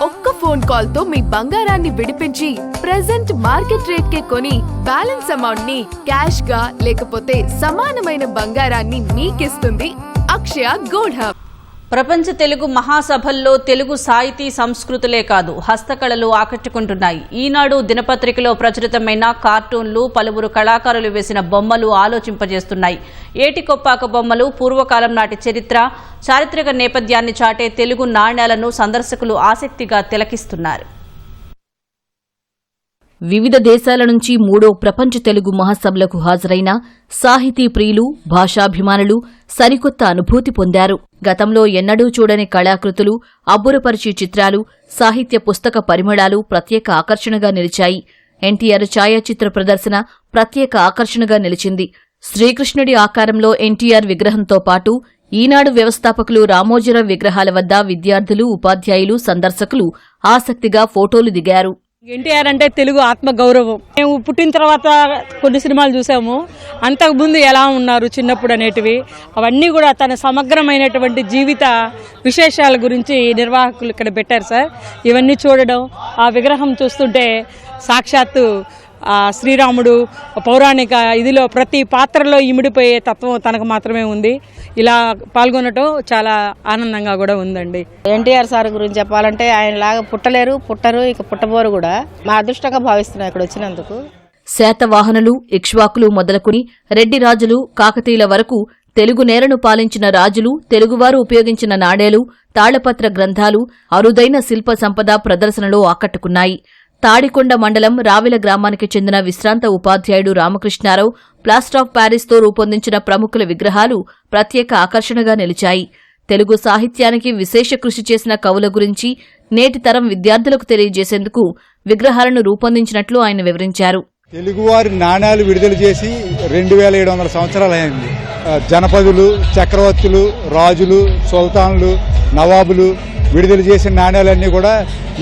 ఒక్క phone call తో మీ బంగారాన్ని విడిపించి ప్రెజెంట్ మార్కెట్ రేట్ కే కొని బ్యాలెన్స్ అమౌంట్ ని క్యాష్ గా లేకపోతే సమానమైన బంగారాన్ని మీకిస్తుంది అక్షయ గోల్డ్ హబ్. ప్రపంచ తెలుగు మహాసభల్లో తెలుగు సాహితీ సంస్కృతులే కాదు హస్తకళలు ఆకట్టుకుంటున్నాయి. ఈనాడు దినపత్రికలో ప్రచురితమైన కార్టూన్లు, పలువురు కళాకారులు వేసిన బొమ్మలు ఆలోచింపజేస్తున్నాయి. ఏటికొప్పాక బొమ్మలు పూర్వకాలం నాటి చరిత్ర, చారిత్రక నేపథ్యాన్ని చాటే తెలుగు నాణ్యాలను సందర్శకులు ఆసక్తిగా తిలకిస్తున్నారు. వివిధ దేశాల నుంచి 3వ ప్రపంచ తెలుగు మహాసభలకు హాజరైన సాహితీ ప్రియులు, భాషాభిమానులు సరికొత్త అనుభూతి పొందారు. గతంలో ఎన్నడూ చూడని కళాకృతులు, అబ్బురపరిచే చిత్రాలు, సాహిత్య పుస్తక పరిమళాలు ప్రత్యేక ఆకర్షణగా నిలిచాయి. ఎన్టీఆర్ ఛాయాచిత్ర ప్రదర్శన ప్రత్యేక ఆకర్షణగా నిలిచింది. శ్రీకృష్ణుడి ఆకారంలో ఎన్టీఆర్ విగ్రహంతో పాటు ఈనాడు వ్యవస్థాపకులు రామోజీరావు విగ్రహాల వద్ద విద్యార్థులు, ఉపాధ్యాయులు, సందర్శకులు ఆసక్తిగా ఫోటోలు దిగారు. ఎన్టీఆర్ అంటే తెలుగు ఆత్మ గౌరవం. మేము పుట్టిన తర్వాత కొన్ని సినిమాలు చూసాము, అంతకుముందు ఎలా ఉన్నారు చిన్నప్పుడు అనేటివి, అవన్నీ కూడా తన సమగ్రమైనటువంటి జీవిత విశేషాల గురించి నిర్వాహకులు ఇక్కడ పెట్టారు సార్. ఇవన్నీ చూడడం, ఆ విగ్రహం చూస్తుంటే సాక్షాత్తు శ్రీరాముడు పౌరాణిక ఇదిలో ప్రతి పాత్రలో ఇమిడిపోయే తత్వం తనకు మాత్రమే ఉంది. ఇలా పాల్గొనటం చాలా ఆనందంగా కూడా ఉందండి. ఎన్టీఆర్ సార్ గురించి చెప్పాలంటే ఆయనలాగా పుట్టరు, ఇక పుట్టబోరు కూడా. మా అదృష్టంగా భావిస్తున్నాం ఇక్కడ వచ్చినందుకు. శాతవాహనులు, ఇక్ష్వాకులు మొదలుకుని రెడ్డి రాజులు, కాకతీయుల వరకు తెలుగు నేలను పాలించిన రాజులు, తెలుగువారు ఉపయోగించిన నాణేలు, తాళపత్ర గ్రంథాలు, అరుదైన శిల్ప సంపద ప్రదర్శనలో ఆకట్టుకున్నాయి. తాడికొండ మండలం రావిల గ్రామానికి చెందిన విశ్రాంత ఉపాధ్యాయుడు రామకృష్ణారావు ప్లాస్టర్ ఆఫ్ ప్యారిస్తో రూపొందించిన ప్రముఖుల విగ్రహాలు ప్రత్యేక ఆకర్షణగా నిలిచాయి. తెలుగు సాహిత్యానికి విశేష కృషి చేసిన కవుల గురించి నేటి తరం విద్యార్థులకు తెలియజేసేందుకు విగ్రహాలను రూపొందించినట్లు ఆయన వివరించారు. తెలుగువారి నాణ్యాలు విడుదల చేసి 2700 సంవత్సరాలు అయింది. జనపదులు, చక్రవర్తులు, రాజులు, సుల్తాన్లు, నవాబులు విడుదల చేసిన నాణ్యాలన్నీ కూడా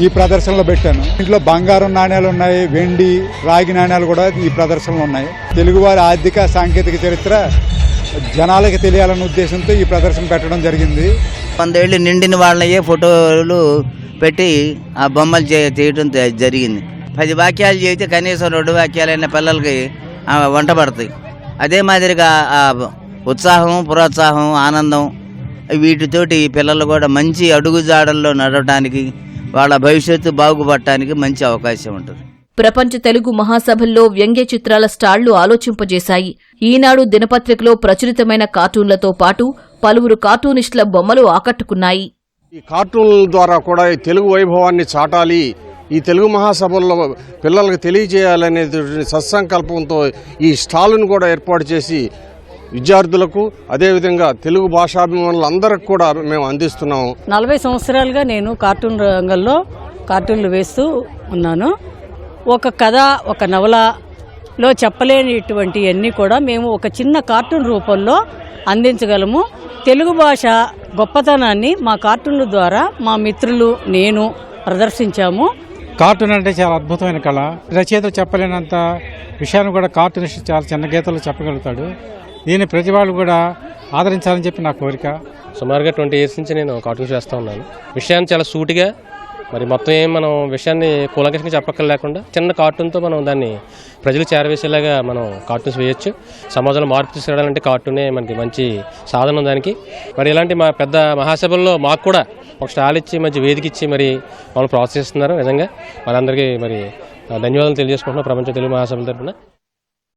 ఈ ప్రదర్శనలో పెట్టాను. ఇంట్లో బంగారం నాణ్యాలు ఉన్నాయి, వెండి, రాగి నాణ్యాలు కూడా ఈ ప్రదర్శనలో ఉన్నాయి. తెలుగువారి ఆర్థిక, సాంకేతిక చరిత్ర జనాలకు తెలియాలన్న ఉద్దేశంతో ఈ ప్రదర్శన పెట్టడం జరిగింది. 100 ఏళ్ళు నిండిన వాళ్ళయే ఫోటోలు పెట్టి ఆ బొమ్మలు చేయడం జరిగింది. 10 వాక్యాలు చేస్తే కనీసం 2 వాక్యాలైన పిల్లలకి వంట పడతాయి. అదే మాదిరిగా ఉత్సాహం, ప్రోత్సాహం, ఆనందం వీటితోటి పిల్లలు కూడా మంచి అడుగుజాడల్లో నడవడానికి, వాళ్ళ భవిష్యత్తు బాగుపడటానికి మంచి అవకాశం ఉంటుంది. ప్రపంచ తెలుగు మహాసభల్లో వ్యంగ్య చిత్రాల స్టాళ్లు ఆలోచింపజేశాయి. ఈనాడు దినపత్రికలో ప్రచురితమైన కార్టూన్లతో పాటు పలువురు కార్టూనిస్టుల బొమ్మలు ఆకట్టుకున్నాయి. ఈ కార్టూన్ల ద్వారా కూడా తెలుగు వైభవాన్ని చాటాలి, ఈ తెలుగు మహాసభల్లో పిల్లలకు తెలియజేయాలనే సత్సంకల్పంతో ఈ స్టాళ్లను కూడా ఏర్పాటు చేసి విద్యార్థులకు, అదేవిధంగా తెలుగు భాషాభిమానులందరికీ కూడా మేము అందిస్తున్నాము. 40 సంవత్సరాలుగా నేను కార్టూన్ రంగంలో కార్టూన్లు వేస్తూ ఉన్నాను. ఒక కథ, ఒక నవలలో చెప్పలేనిటువంటి అన్నీ కూడా మేము ఒక చిన్న కార్టూన్ రూపంలో అందించగలము. తెలుగు భాష గొప్పతనాన్ని మా కార్టూన్ల ద్వారా మా మిత్రులు, నేను ప్రదర్శించాము. కార్టూన్ అంటే చాలా అద్భుతమైన కళ. రచయితలు చెప్పలేనంత విషయాన్ని కూడా కార్టూనిస్ట్ చాలా చిన్న గీతలు చెప్పగలుగుతాడు. దీన్ని ప్రతి వాళ్ళు కూడా ఆదరించాలని చెప్పి నా కోరిక. సుమారుగా 20 ఇయర్స్ నుంచి నేను కార్టూన్స్ వేస్తూ ఉన్నాను. విషయాన్ని చాలా సూటిగా, మరి మొత్తం ఏం మనం విషయాన్ని కూలంకషంగా చెప్పక్కర్లేకుండా చిన్న కార్టూన్తో మనం దాన్ని ప్రజలు చేరవేసేలాగా మనం కార్టూన్స్ వేయొచ్చు. సమాజంలో మార్పు తీసుకురావాలంటే కార్టూనే మనకి మంచి సాధనం దానికి. మరి ఇలాంటి మా పెద్ద మహాసభల్లో మాకు కూడా ఒక స్టాల్ ఇచ్చి, మంచి వేదిక ఇచ్చి మరి వాళ్ళు ప్రోత్సహిస్తున్నారు. నిజంగా వాళ్ళందరికీ మరి ధన్యవాదాలు తెలియజేసుకుంటున్నాం ప్రపంచ తెలుగు మహాసభల తరఫున.